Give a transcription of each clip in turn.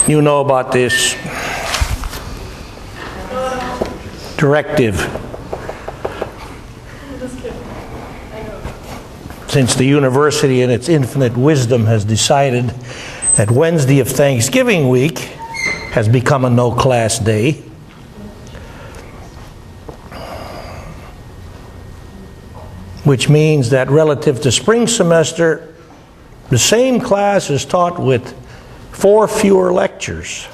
You know about this directive. Since the university in its infinite wisdom has decided that Wednesday of Thanksgiving week has become a no-class day, which means that relative to spring semester, the same class is taught with 4 fewer lectures.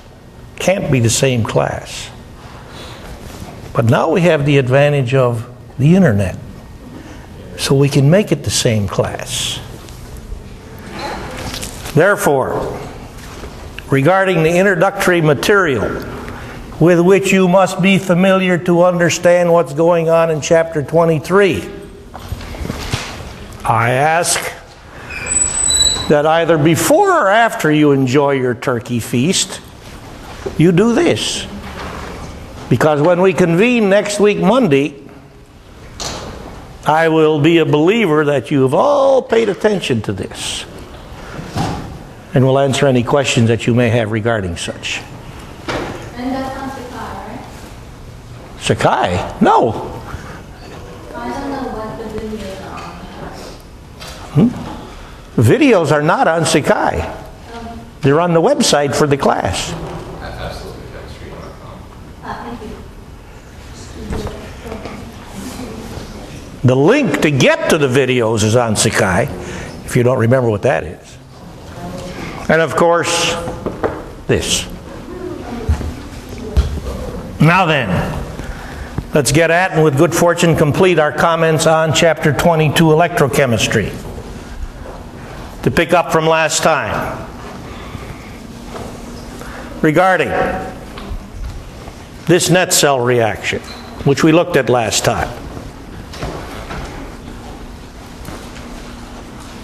Can't be the same class. But now we have the advantage of the internet, so we can make it the same class. Therefore, regarding the introductory material with which you must be familiar to understand what's going on in chapter 23, I ask that either before or after you enjoy your turkey feast, you do this. Because when we convene next week, Monday, I will be a believer that you have all paid attention to this. And will answer any questions that you may have regarding such. And that's on Sakai, right? Sakai? No. I don't know what the videos are. Videos are not on Sakai. They're on the website for the class. Thank you. The link to get to the videos is on Sakai, if you don't remember what that is. And of course, this. Now then, let's get at and with good fortune complete our comments on chapter 22, electrochemistry. To pick up from last time. Regarding this net cell reaction, which we looked at last time.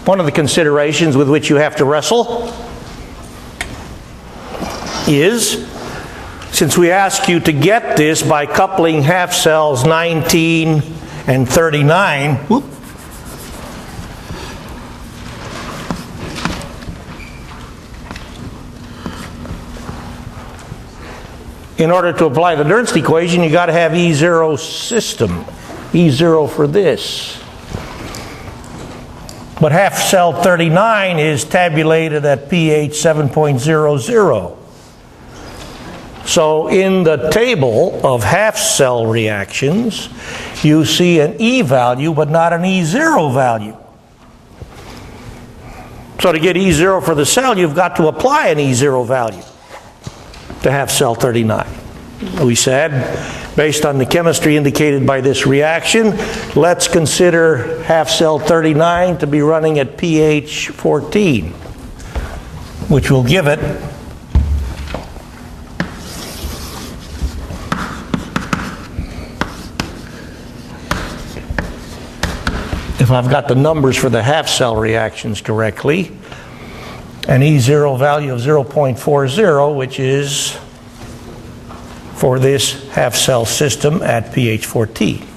One of the considerations with which you have to wrestle is, since we ask you to get this by coupling half cells 19 and 39, in order to apply the Nernst equation, you got to have E0 system. E0 for this. But half cell 39 is tabulated at pH 7.00. So in the table of half cell reactions, you see an E value but not an E0 value. So to get E0 for the cell, you've got to apply an E0 value to half cell 39. We said, based on the chemistry indicated by this reaction, let's consider half cell 39 to be running at pH 14, which will give it if I've got the numbers for the half cell reactions correctly, an E0 value of 0.40, which is for this half cell system at pH 14.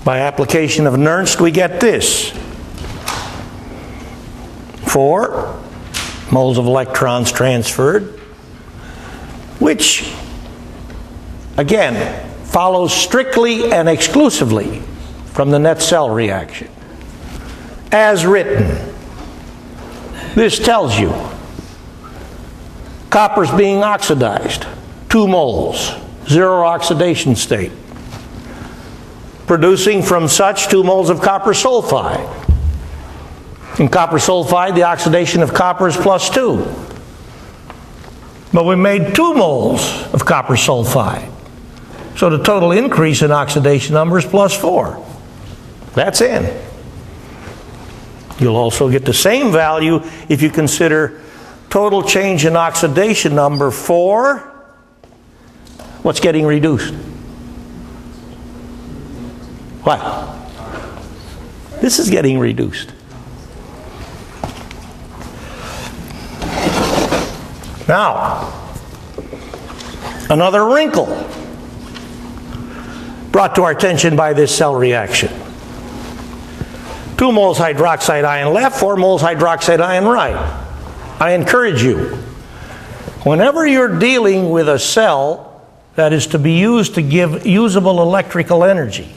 By application of Nernst, we get this. 4 moles of electrons transferred, which, again, follows strictly and exclusively from the net cell reaction. As written, this tells you copper's being oxidized, 2 moles, 0 oxidation state, producing from such 2 moles of copper sulfide. In copper sulfide, the oxidation of copper is +2. But we made 2 moles of copper sulfide. So the total increase in oxidation number is +4. That's in. You'll also get the same value if you consider total change in oxidation number for what's getting reduced. What? This is getting reduced. Now, another wrinkle brought to our attention by this cell reaction. 2 moles hydroxide ion left, 4 moles hydroxide ion right. I encourage you, whenever you're dealing with a cell that is to be used to give usable electrical energy,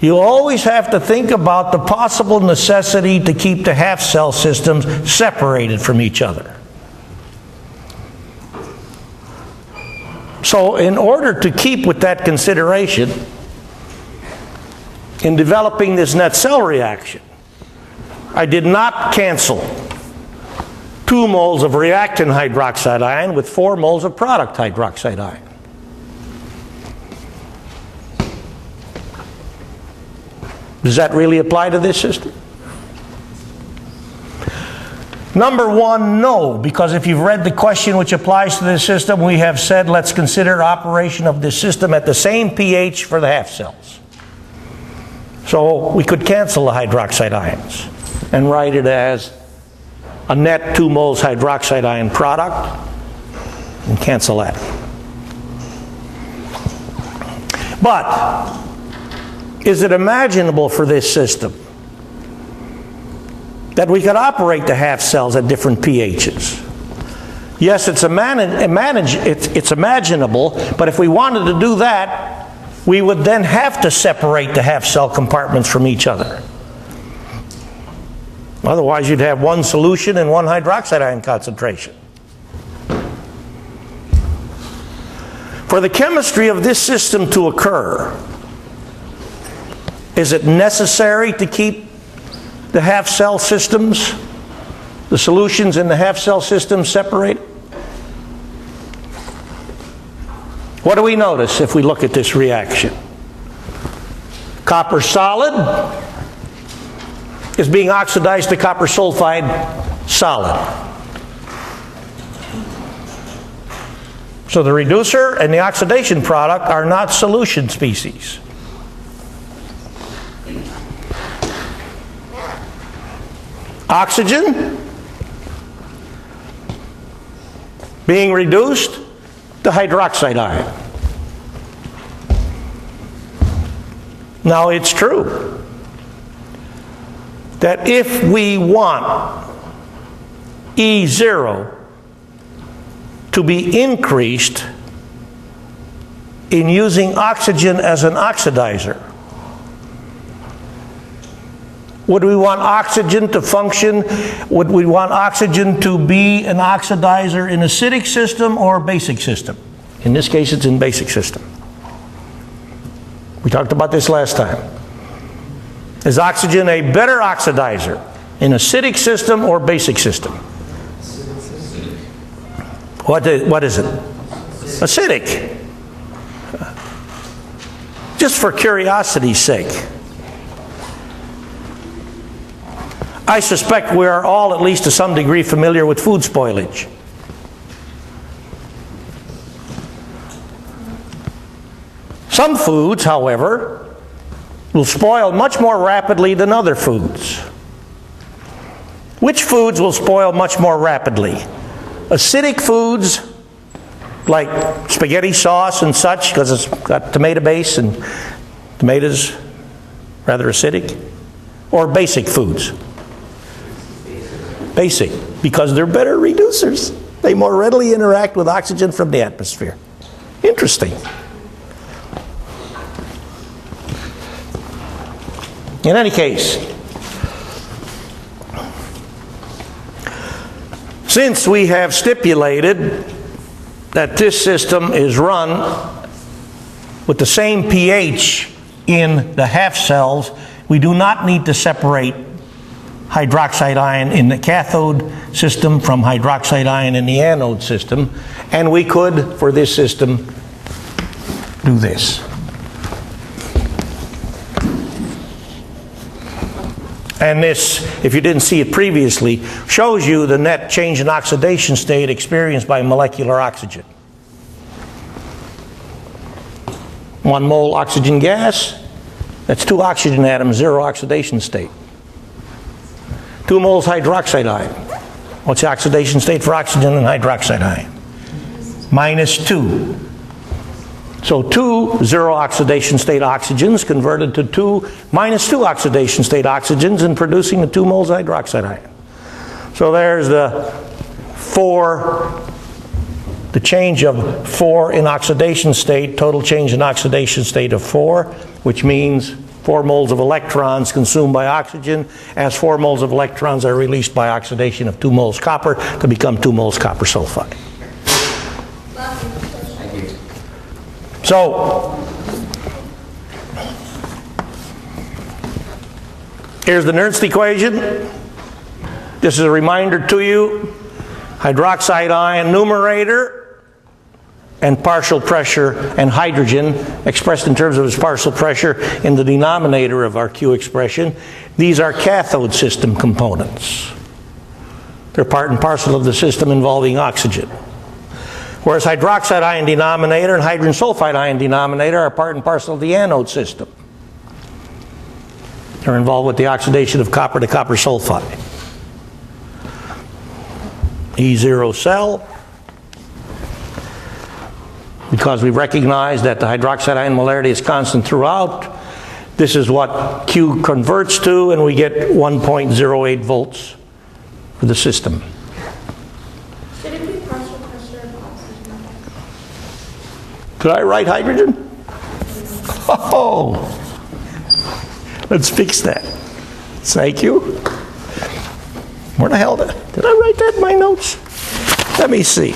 you always have to think about the possible necessity to keep the half-cell systems separated from each other. So in order to keep with that consideration, in developing this net cell reaction, I did not cancel 2 moles of reactant hydroxide ion with 4 moles of product hydroxide ion. Does that really apply to this system? Number 1, no, because if you've read the question which applies to this system, we have said let's consider operation of this system at the same pH for the half cells. So we could cancel the hydroxide ions and write it as a net 2 moles hydroxide ion product and cancel that. But is it imaginable for this system that we could operate the half cells at different pHs? Yes, it's imaginable, but if we wanted to do that, we would then have to separate the half cell compartments from each other. Otherwise, you'd have one solution and one hydroxide ion concentration. For the chemistry of this system to occur, is it necessary to keep the half-cell systems, the solutions in the half-cell systems separated? What do we notice if we look at this reaction? Copper solid is being oxidized to copper sulfide solid. So the reducer and the oxidation product are not solution species. Oxygen being reduced to hydroxide ion. Now it's true that if we want E0 to be increased in using oxygen as an oxidizer, would we want oxygen to function? Would we want oxygen to be an oxidizer in acidic system or basic system? In this case, it's in basic system. We talked about this last time. Is oxygen a better oxidizer in acidic system or basic system? What is it? Acidic. Just for curiosity's sake. I suspect we are all, at least to some degree, familiar with food spoilage. Some foods, however, will spoil much more rapidly than other foods. Which foods will spoil much more rapidly? Acidic foods, like spaghetti sauce and such, because it's got tomato base and tomatoes rather acidic, or basic foods? Basic, because they're better reducers. They more readily interact with oxygen from the atmosphere. Interesting. In any case, since we have stipulated that this system is run with the same pH in the half cells, we do not need to separate hydroxide ion in the cathode system from hydroxide ion in the anode system, and we could, for this system, do this. And this, if you didn't see it previously, shows you the net change in oxidation state experienced by molecular oxygen. 1 mole oxygen gas, that's 2 oxygen atoms, 0 oxidation state. 2 moles hydroxide ion. What's the oxidation state for oxygen and hydroxide ion? -2. So 2 zero oxidation state oxygens converted to 2 -2 oxidation state oxygens and producing the 2 moles of hydroxide ion. So there's the change of 4 in oxidation state, total change in oxidation state of 4, which means 4 moles of electrons consumed by oxygen, as 4 moles of electrons are released by oxidation of 2 moles copper to become 2 moles copper sulfide. So, here's the Nernst equation. This is a reminder to you. Hydroxide ion numerator and partial pressure and hydrogen expressed in terms of its partial pressure in the denominator of our Q expression. These are cathode system components. They're part and parcel of the system involving oxygen. Whereas hydroxide ion denominator and hydrogen sulfide ion denominator are part and parcel of the anode system. They're involved with the oxidation of copper to copper sulfide. E0 cell, because we recognize that the hydroxide ion molarity is constant throughout, this is what Q converts to, and we get 1.08 volts for the system. Should it be partial pressure of oxygen? Could I write hydrogen? Oh! Let's fix that. Thank you. Where the hell did I write that in my notes? Let me see.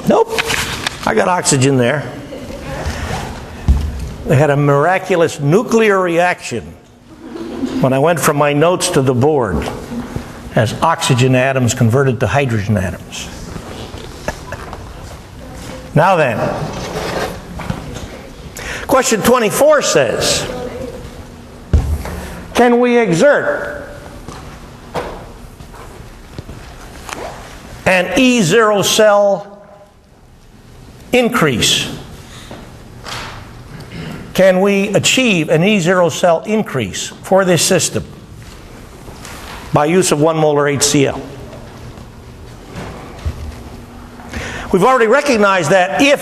Nope. I got oxygen there. They had a miraculous nuclear reaction when I went from my notes to the board as oxygen atoms converted to hydrogen atoms. Now then, question 24 says, can we exert an E0 cell increase? Can we achieve an E0 cell increase for this system by use of 1 molar HCl? We've already recognized that if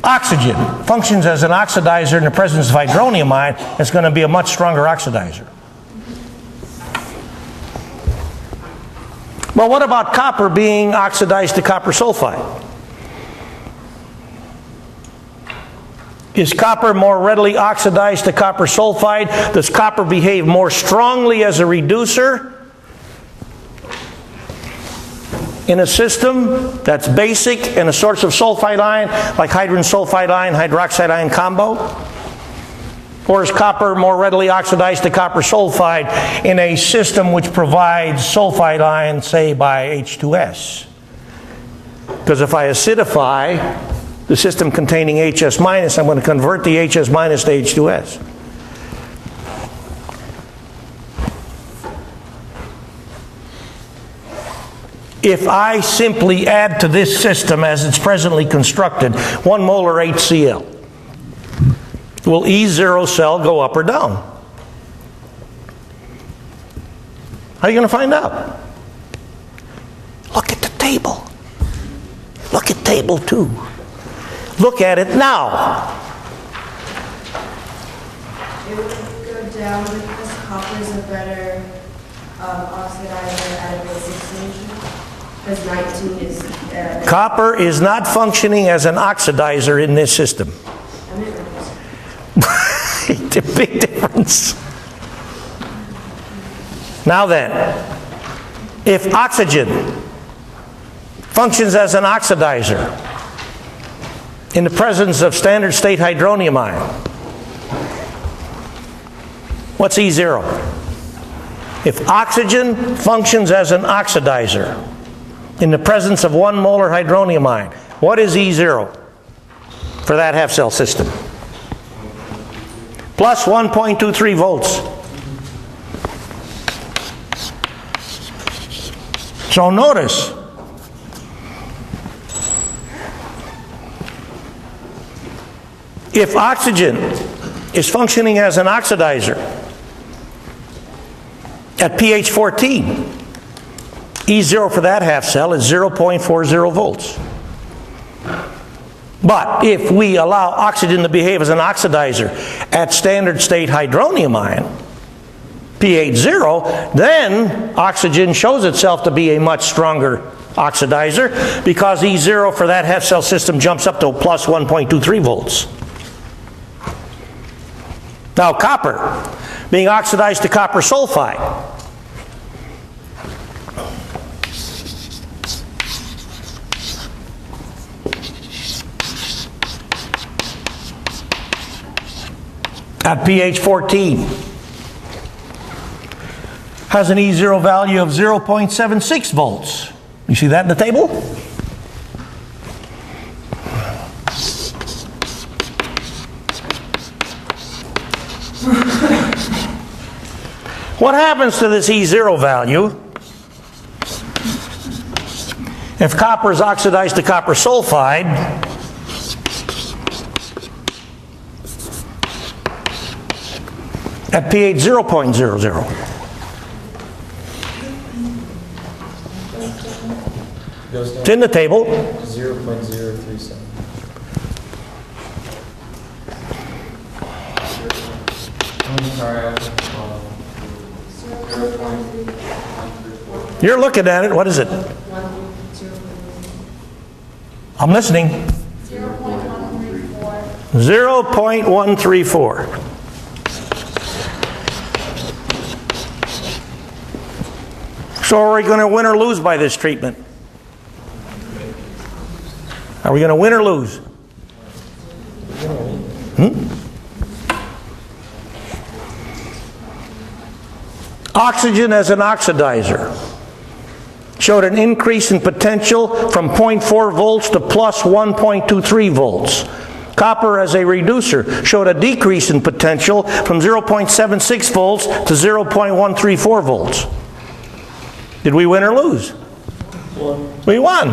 oxygen functions as an oxidizer in the presence of hydronium ion, it's going to be a much stronger oxidizer. Well, what about copper being oxidized to copper sulfide? Is copper more readily oxidized to copper sulfide? Does copper behave more strongly as a reducer in a system that's basic and a source of sulfide ion, like hydrogen sulfide ion, hydroxide ion combo? Or is copper more readily oxidized to copper sulfide in a system which provides sulfide ion, say, by H2S? Because if I acidify the system containing HS minus, I'm going to convert the HS minus to H2S. If I simply add to this system as it's presently constructed 1 molar HCl, will E0 cell go up or down? How are you going to find out? Look at the table. Look at table 2. Look at it now. It would go down because copper is a better oxidizer at a basic solution. Because 19 is... Copper is not functioning as an oxidizer in this system. It's a big difference. Now then, if oxygen functions as an oxidizer in the presence of standard state hydronium ion, what's E0? If oxygen functions as an oxidizer in the presence of 1 molar hydronium ion, what is E0 for that half cell system? Plus 1.23 volts. So notice, if oxygen is functioning as an oxidizer at pH 14. E0 for that half cell is 0.40 volts. But if we allow oxygen to behave as an oxidizer at standard state hydronium ion, pH 0, then oxygen shows itself to be a much stronger oxidizer because E0 for that half cell system jumps up to plus 1.23 volts. Now copper, being oxidized to copper sulfide. At pH 14, has an E0 value of 0.76 volts. You see that in the table? What happens to this E0 value if copper is oxidized to copper sulfide? At pH 0.00. It's in the table. 0.037. You're looking at it. What is it? I'm listening. 0.134. So are we going to win or lose by this treatment? Are we going to win or lose? Oxygen as an oxidizer showed an increase in potential from 0.4 volts to plus 1.23 volts. Copper as a reducer showed a decrease in potential from 0.76 volts to 0.134 volts. Did we win or lose? We won.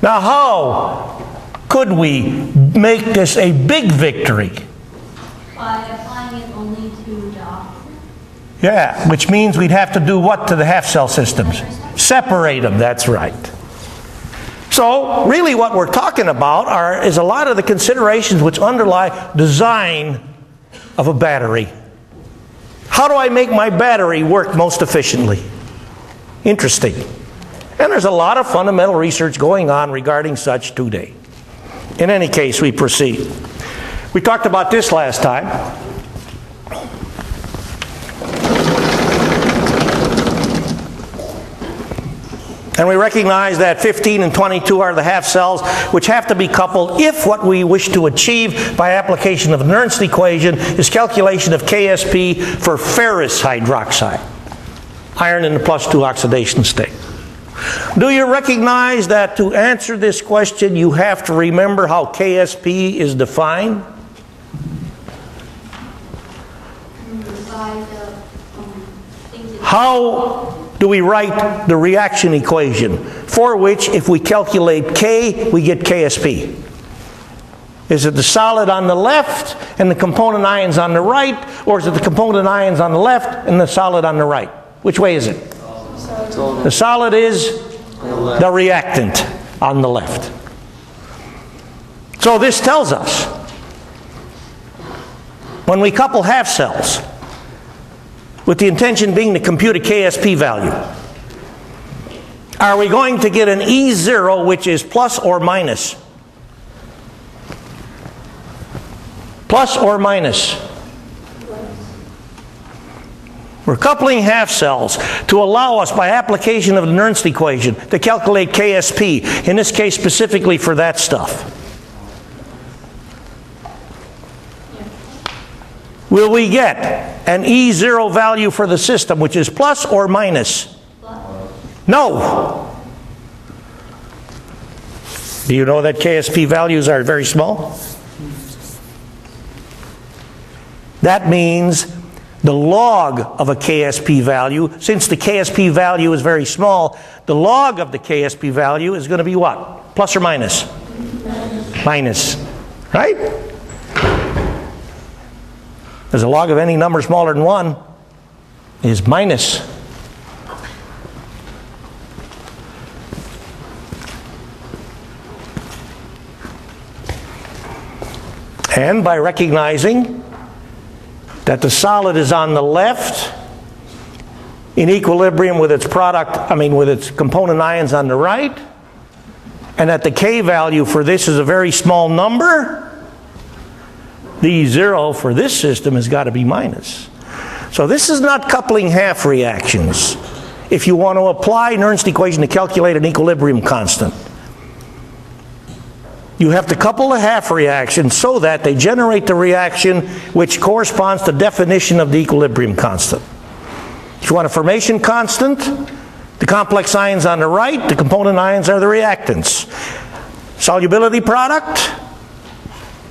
Now how could we make this a big victory? By applying it only to the oxygen? Yeah, which means we'd have to do what to the half cell systems? Separate them, that's right. So really what we're talking about is a lot of the considerations which underlie design of a battery. How do I make my battery work most efficiently? Interesting. And there's a lot of fundamental research going on regarding such today. In any case, we proceed. We talked about this last time. And we recognize that 15 and 22 are the half cells which have to be coupled if what we wish to achieve by application of the Nernst equation is calculation of KSP for ferrous hydroxide, iron in the +2 oxidation state. Do you recognize that to answer this question you have to remember how KSP is defined? By the things that How do we write the reaction equation for which if we calculate K, we get KSP? Is it the solid on the left and the component ions on the right, or is it the component ions on the left and the solid on the right? Which way is it? The solid is the reactant on the left. So this tells us when we couple half cells with the intention being to compute a KSP value, are we going to get an E0 which is plus or minus? Plus or minus? We're coupling half cells to allow us, by application of the Nernst equation, to calculate KSP, in this case specifically for that stuff. Will we get an E0 value for the system which is plus or minus? No. Do you know that KSP values are very small? That means the log of a KSP value, since the KSP value is very small, the log of the KSP value is going to be what? Plus or minus? Minus. Right? Because the log of any number smaller than 1 is minus. And by recognizing that the solid is on the left in equilibrium with its with its component ions on the right, and that the K value for this is a very small number, the E0 for this system has got to be minus. So this is not coupling half reactions. If you want to apply Nernst equation to calculate an equilibrium constant, you have to couple the half reactions so that they generate the reaction which corresponds to the definition of the equilibrium constant. If you want a formation constant, the complex ions on the right, the component ions are the reactants. Solubility product,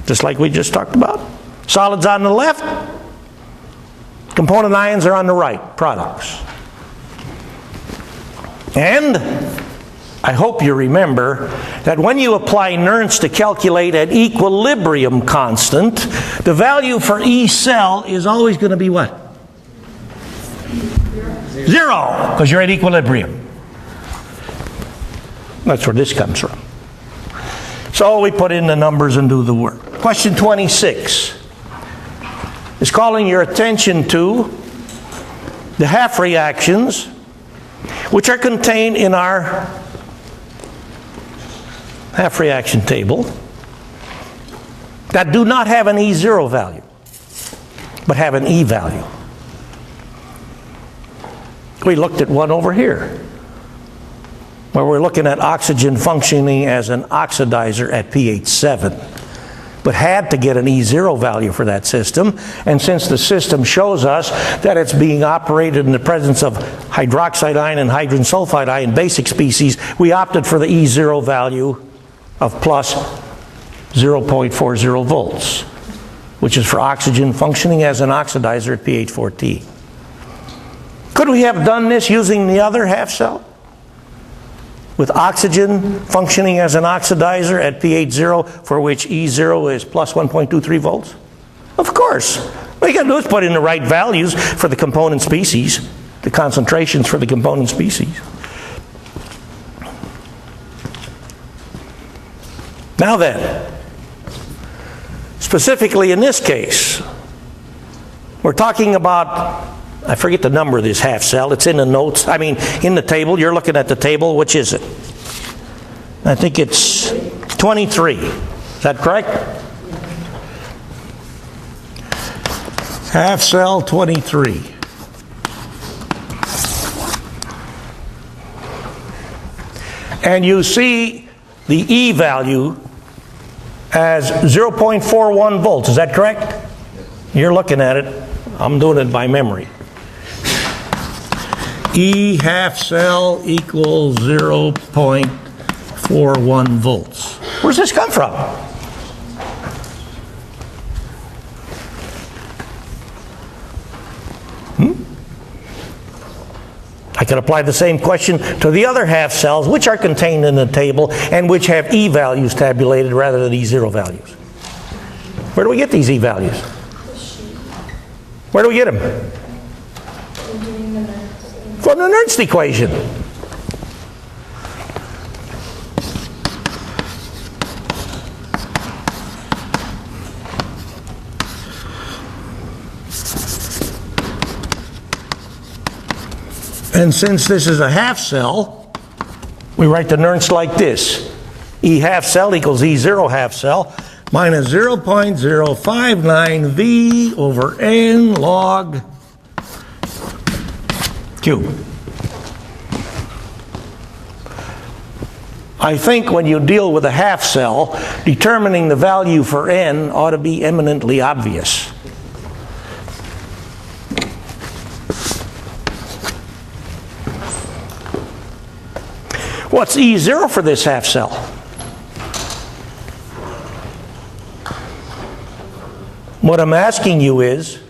just like we just talked about. Solids on the left, component ions are on the right, products. And I hope you remember that when you apply Nernst to calculate an equilibrium constant, the value for E cell is always going to be what? 0, because you're at equilibrium. That's where this comes from. So we put in the numbers and do the work. Question 26 is calling your attention to the half reactions which are contained in our half reaction table that do not have an E0 value, but have an E value. We looked at one over here, where we're looking at oxygen functioning as an oxidizer at pH 7, but had to get an E0 value for that system. And since the system shows us that it's being operated in the presence of hydroxide ion and hydrogen sulfide ion basic species, we opted for the E0 value of plus 0.40 volts, which is for oxygen functioning as an oxidizer at pH 14. Could we have done this using the other half cell? With oxygen functioning as an oxidizer at pH 0, for which E0 is plus 1.23 volts? Of course. What you got to do is put in the right values for the component species, the concentrations for the component species. Now then, specifically in this case, we're talking about, I forget the number of this half cell. It's in the notes. In the table. You're looking at the table. Which is it? I think it's 23. Is that correct? Half cell 23. And you see the E value as 0.41 volts. Is that correct? You're looking at it. I'm doing it by memory. E half cell equals 0.41 volts. Where's this come from? I could apply the same question to the other half cells, which are contained in the table and which have E values tabulated rather than E0 values. Where do we get these E values? Where do we get them? From the Nernst equation. And since this is a half cell, we write the Nernst like this. E half cell equals E0 half cell minus 0.059 V over N log Q. I think when you deal with a half cell, determining the value for N ought to be eminently obvious. What's E0 for this half cell? What I'm asking you is,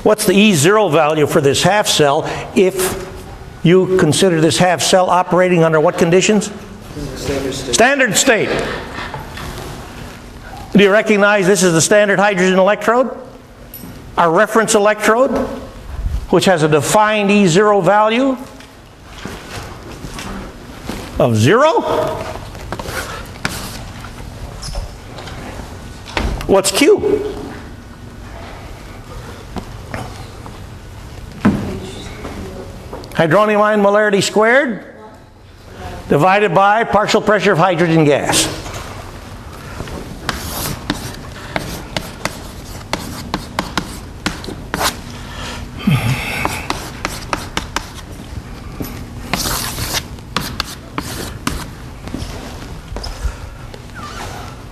what's the E0 value for this half cell if you consider this half cell operating under what conditions? Standard state. Standard state. Do you recognize this is the standard hydrogen electrode? our reference electrode, which has a defined E0 value of 0. What's Q? Hydronium ion molarity squared divided by partial pressure of hydrogen gas.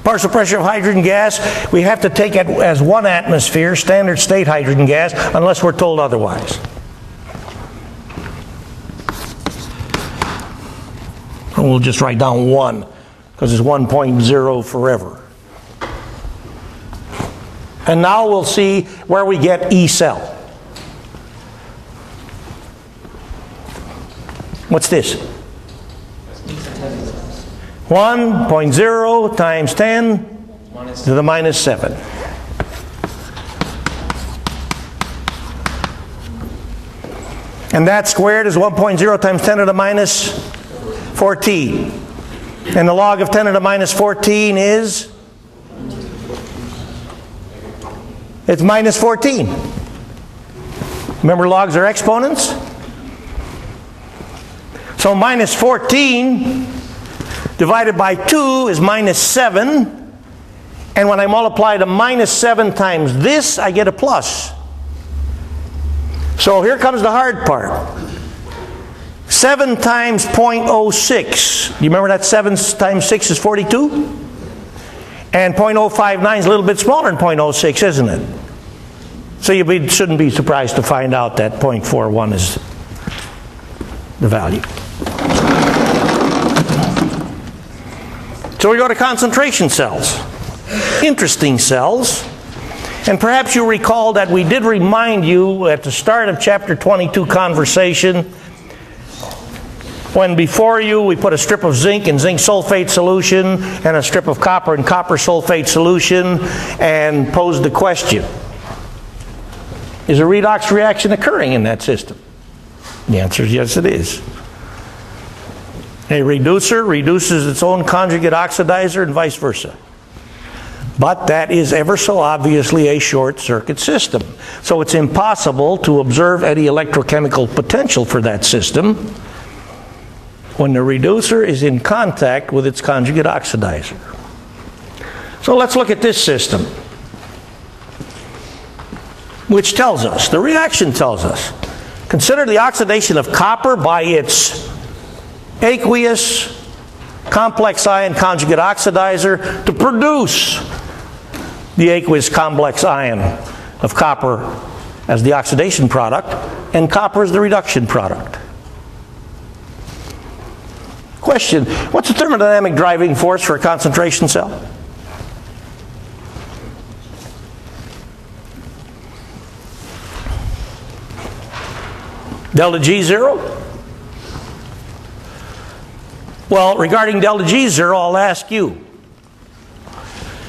Partial pressure of hydrogen gas, we have to take it as 1 atmosphere, standard state hydrogen gas, unless we're told otherwise. And we'll just write down 1, because it's 1.0 forever. And now we'll see where we get E cell. What's this? 1.0 times 10 to the minus 7. And that squared is 1.0 times 10 to the minus 14. And the log of 10 to the minus 14 is? It's minus 14. Remember, logs are exponents? So minus 14 divided by 2 is minus 7. And when I multiply the minus 7 times this, I get a plus. So here comes the hard part. 7 times 0.06. Do you remember that 7 times 6 is 42? And 0.059 is a little bit smaller than 0.06, isn't it? So you shouldn't be surprised to find out that 0.41 is the value. So we go to concentration cells. Interesting cells. And perhaps you recall that we did remind you at the start of chapter 22 conversation, when before you we put a strip of zinc in zinc sulfate solution and a strip of copper in copper sulfate solution and posed the question, is a redox reaction occurring in that system? The answer is yes, it is. A reducer reduces its own conjugate oxidizer and vice versa. But that is ever so obviously a short circuit system. So it's impossible to observe any electrochemical potential for that system when the reducer is in contact with its conjugate oxidizer. So let's look at this system, which tells us, the reaction tells us, consider the oxidation of copper by its aqueous complex ion conjugate oxidizer to produce the aqueous complex ion of copper as the oxidation product and copper as the reduction product. Question, what's the thermodynamic driving force for a concentration cell? Delta G0? Well, regarding delta G0, I'll ask you,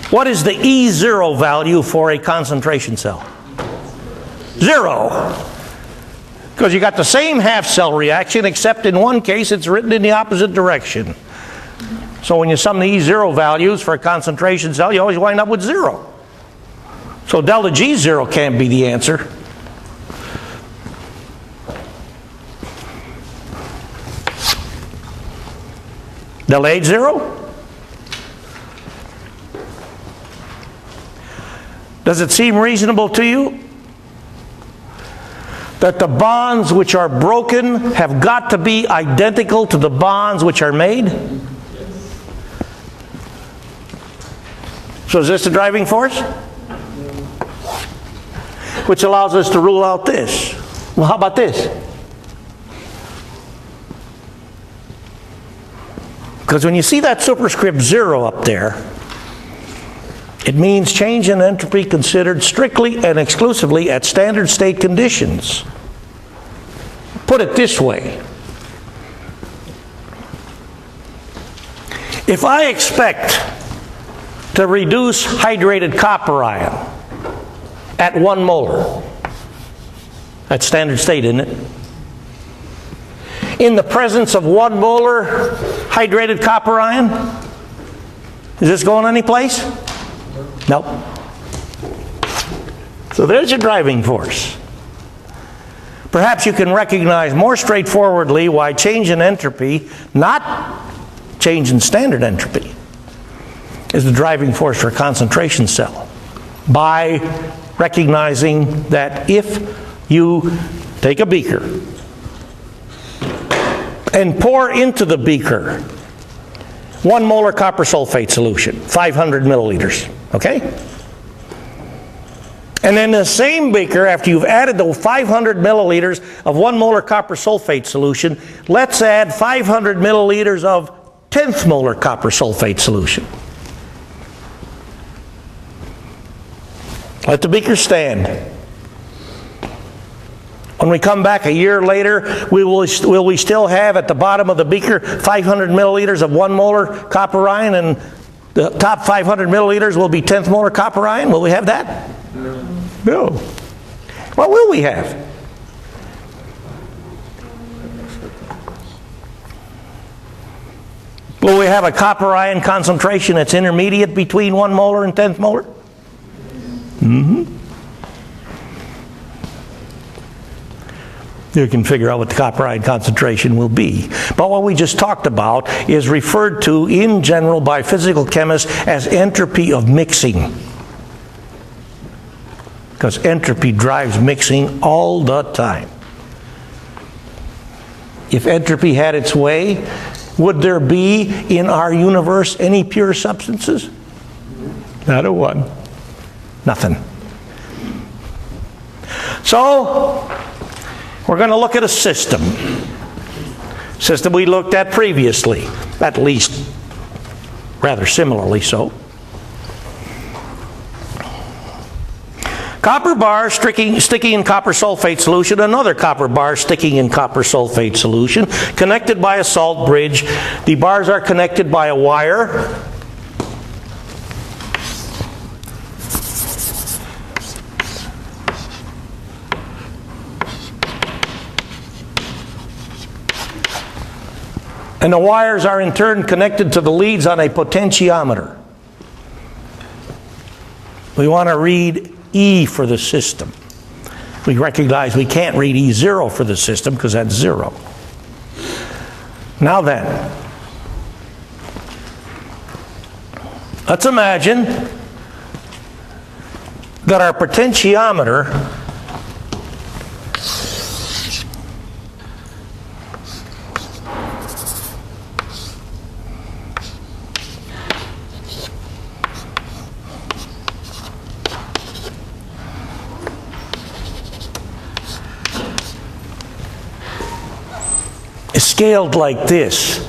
what is the E0 value for a concentration cell? 0. Because you got the same half-cell reaction, except in one case it's written in the opposite direction. So when you sum the E0 values for a concentration cell, you always wind up with 0. So delta G0 can't be the answer. Delta H0? Does it seem reasonable to you that the bonds which are broken have got to be identical to the bonds which are made? So is this the driving force? Which allows us to rule out this. Well, how about this? Because when you see that superscript 0 up there, it means change in entropy considered strictly and exclusively at standard state conditions. Put it this way. If I expect to reduce hydrated copper ion at 1 molar. That's standard state, isn't it? In the presence of 1 molar hydrated copper ion, is this going anyplace? Nope. So there's your driving force. Perhaps you can recognize more straightforwardly why change in entropy, not change in standard entropy, is the driving force for a concentration cell, by recognizing that if you take a beaker and pour into the beaker 1 molar copper sulfate solution, 500 milliliters, okay? And then the same beaker, after you've added the 500 milliliters of 1 molar copper sulfate solution, let's add 500 milliliters of 10th molar copper sulfate solution. Let the beaker stand. When we come back a year later, will we still have at the bottom of the beaker 500 milliliters of 1 molar copper ion, and the top 500 milliliters will be 10th molar copper ion? Will we have that? No. What will we have? Will we have a copper ion concentration that's intermediate between 1 molar and 10th molar? Mm-hmm. You can figure out what the copper ion concentration will be. But what we just talked about is referred to in general by physical chemists as entropy of mixing. Because entropy drives mixing all the time. If entropy had its way, would there be in our universe any pure substances? Not a one. Nothing. So, we're going to look at a system. System we looked at previously, at least rather similarly so. Copper bar sticking in copper sulfate solution, another copper bar sticking in copper sulfate solution, connected by a salt bridge. The bars are connected by a wire. And the wires are in turn connected to the leads on a potentiometer. We want to read E for the system. We recognize we can't read E0 for the system because that's 0. Now then, let's imagine that our potentiometer scaled like this: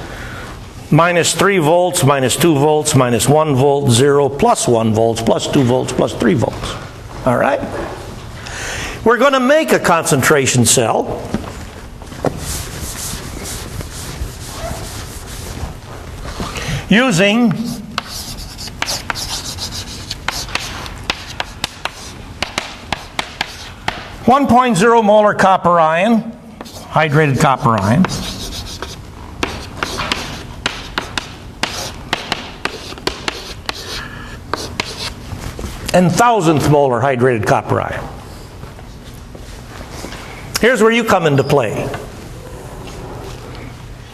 minus 3 volts, minus 2 volts, minus 1 volt, 0, plus 1 volts, plus 2 volts, plus 3 volts. All right? We're going to make a concentration cell. Using .0 molar copper ion, hydrated copper ion, and 1,000th molar hydrated copper ion. Here's where you come into play.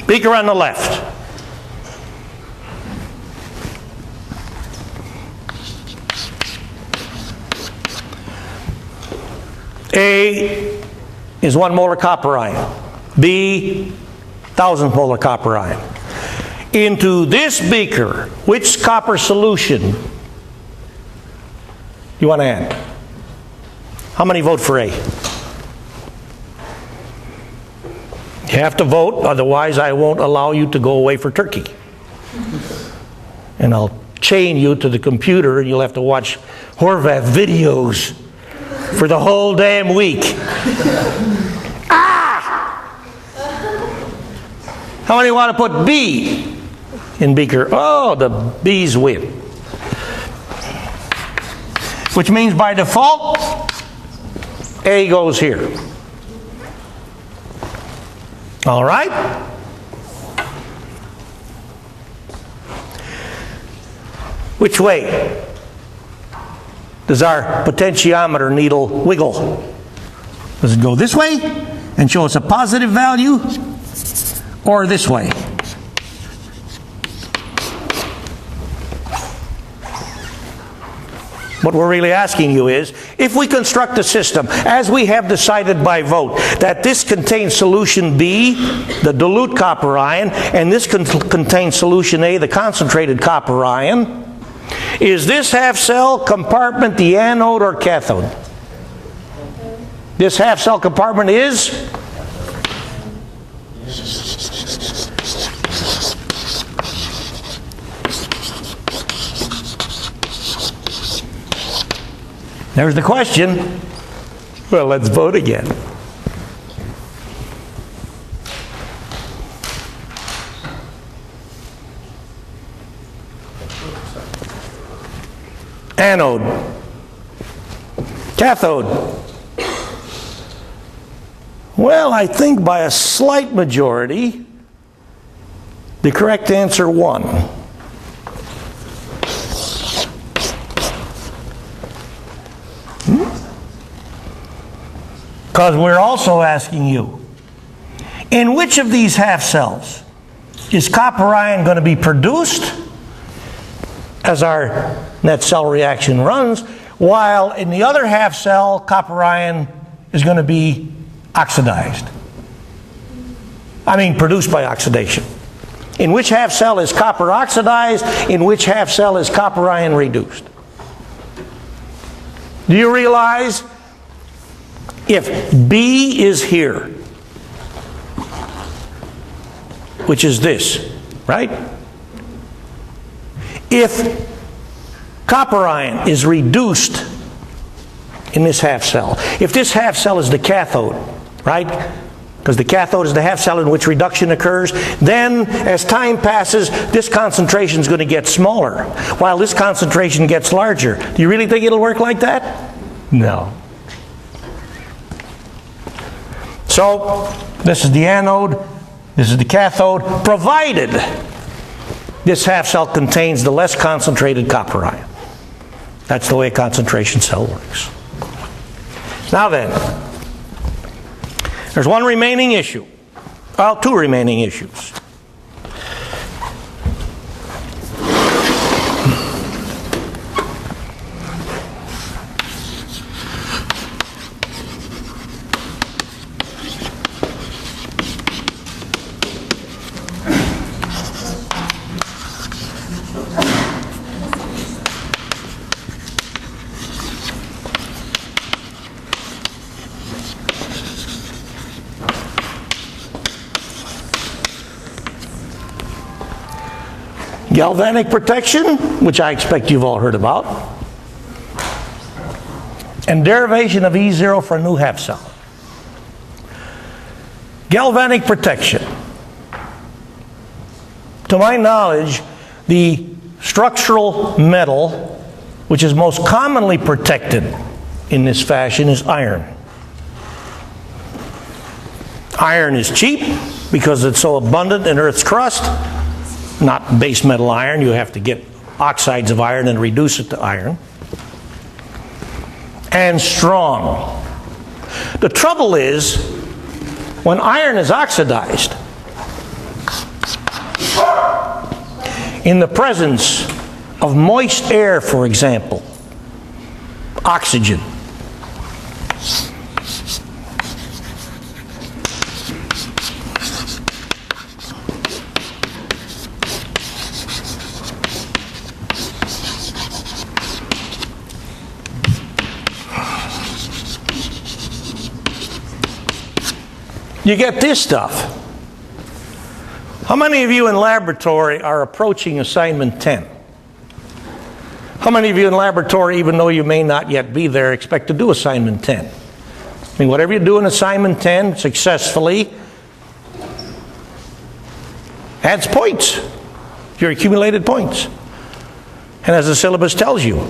Beaker on the left. A is 1 molar copper ion. B, 1,000th molar copper ion. Into this beaker, which copper solution you want to add? How many vote for A? You have to vote, otherwise I won't allow you to go away for turkey. And I'll chain you to the computer and you'll have to watch Horvath videos for the whole damn week. Ah! How many want to put B in beaker? Oh, the B's win. which means by default, A goes here. All right? Which way does our potentiometer needle wiggle? Does it go this way and show us a positive value, or this way? What we're really asking you is, if we construct a system, as we have decided by vote, that this contains solution B, the dilute copper ion, and this contains solution A, the concentrated copper ion, is this half-cell compartment the anode or cathode? This half-cell compartment is? There's the question. Well, let's vote again. Anode. Cathode. Well, I think by a slight majority, the correct answer won. Because we're also asking you, in which of these half cells is copper ion going to be produced as our net cell reaction runs, while in the other half cell, copper ion is going to be oxidized? I mean, produced by oxidation. In which half cell is copper oxidized? In which half cell is copper ion reduced? Do you realize if B is here, which is this, right? If copper ion is reduced in this half cell, if this half cell is the cathode, right? Because the cathode is the half cell in which reduction occurs, then as time passes, this concentration is going to get smaller, while this concentration gets larger. Do you really think it'll work like that? No. So, this is the anode, this is the cathode, provided this half cell contains the less concentrated copper ion. That's the way a concentration cell works. Now then, there's one remaining issue. Well, two remaining issues. Galvanic protection, which I expect you've all heard about, and derivation of E0 for a new half cell. Galvanic protection. To my knowledge, the structural metal which is most commonly protected in this fashion is iron. Iron is cheap because it's so abundant in Earth's crust. Not base metal iron, you have to get oxides of iron and reduce it to iron. And strong. The trouble is, when iron is oxidized, in the presence of moist air, for example, oxygen, you get this stuff. How many of you in laboratory are approaching assignment 10? How many of you in laboratory, even though you may not yet be there, expect to do assignment 10? I mean, whatever you do in assignment 10 successfully adds points, your accumulated points. And as the syllabus tells you,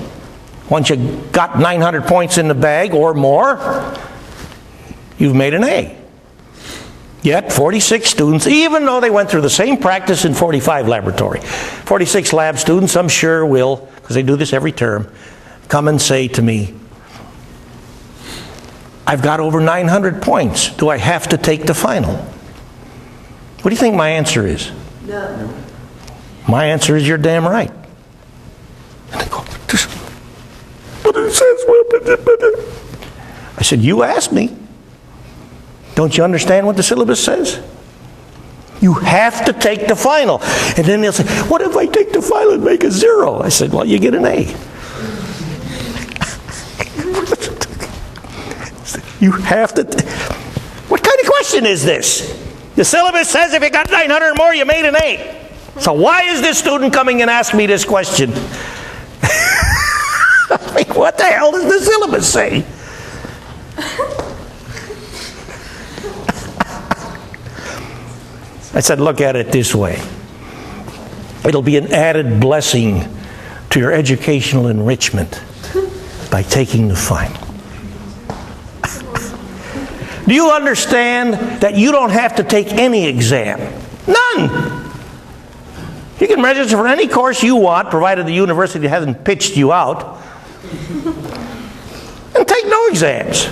Once you got 900 points in the bag or more, you've made an A. Yet 46 students, even though they went through the same practice in 45 laboratory, 46 lab students, I'm sure will, because they do this every term, come and say to me, I've got over 900 points. Do I have to take the final? What do you think my answer is? No. My answer is you're damn right. And they go, but it says, I said, you asked me. Don't you understand what the syllabus says? You have to take the final. And then they'll say, what if I take the final and make a 0? I said, well, you get an A. You have to. What kind of question is this? The syllabus says if you got 900 or more, you made an A. So why is this student coming and asking me this question? I mean, what the hell does the syllabus say? I said, look at it this way. It'll be an added blessing to your educational enrichment by taking the final. Do you understand that you don't have to take any exam? None. You can register for any course you want, provided the university hasn't pitched you out, and take no exams.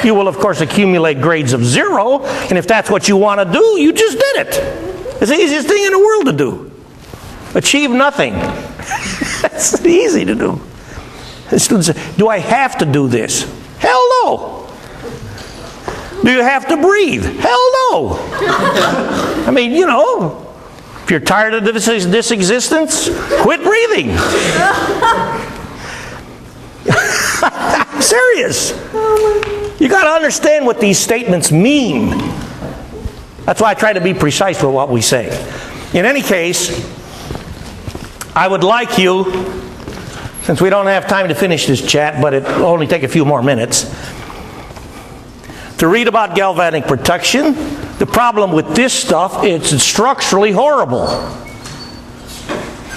You will, of course, accumulate grades of 0, and if that's what you want to do, you just did it. It's the easiest thing in the world to do. Achieve nothing. It's easy to do. The students say, do I have to do this? Hell no. Do you have to breathe? Hell no. I mean, you know, if you're tired of this existence, quit breathing. I'm serious. You got to understand what these statements mean. That's why I try to be precise with what we say. In any case, I would like you, since we don't have time to finish this chat, but it'll only take a few more minutes, to read about galvanic protection. The problem with this stuff is it's structurally horrible.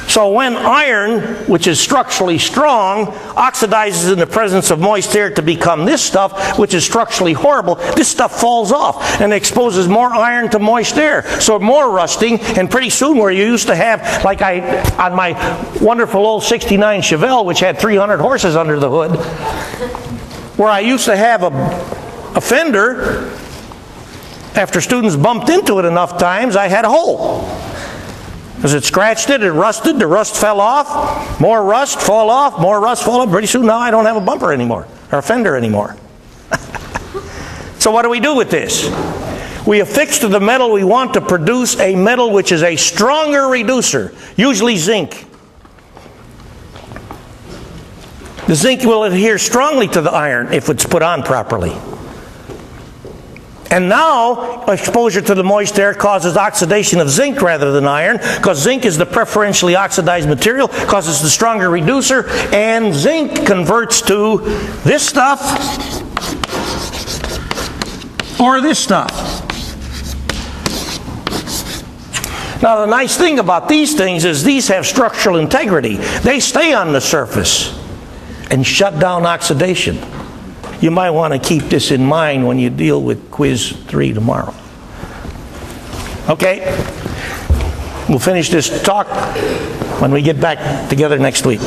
So when iron, which is structurally strong, oxidizes in the presence of moist air to become this stuff, which is structurally horrible, this stuff falls off and exposes more iron to moist air. So more rusting, and pretty soon where you used to have, like on my wonderful old 69 Chevelle, which had 300 horses under the hood, where I used to have a fender, after students bumped into it enough times, I had a hole. Because it scratched it, it rusted, the rust fell off, more rust fall off, more rust fall off. Pretty soon now I don't have a bumper anymore, or a fender anymore. So what do we do with this? We affix to the metal we want to produce a metal which is a stronger reducer, usually zinc. The zinc will adhere strongly to the iron if it's put on properly. And now, exposure to the moist air causes oxidation of zinc rather than iron, because zinc is the preferentially oxidized material, causes the stronger reducer, and zinc converts to this stuff or this stuff. Now, the nice thing about these things is these have structural integrity. They stay on the surface and shut down oxidation. You might want to keep this in mind when you deal with quiz 3 tomorrow. Okay? We'll finish this talk when we get back together next week.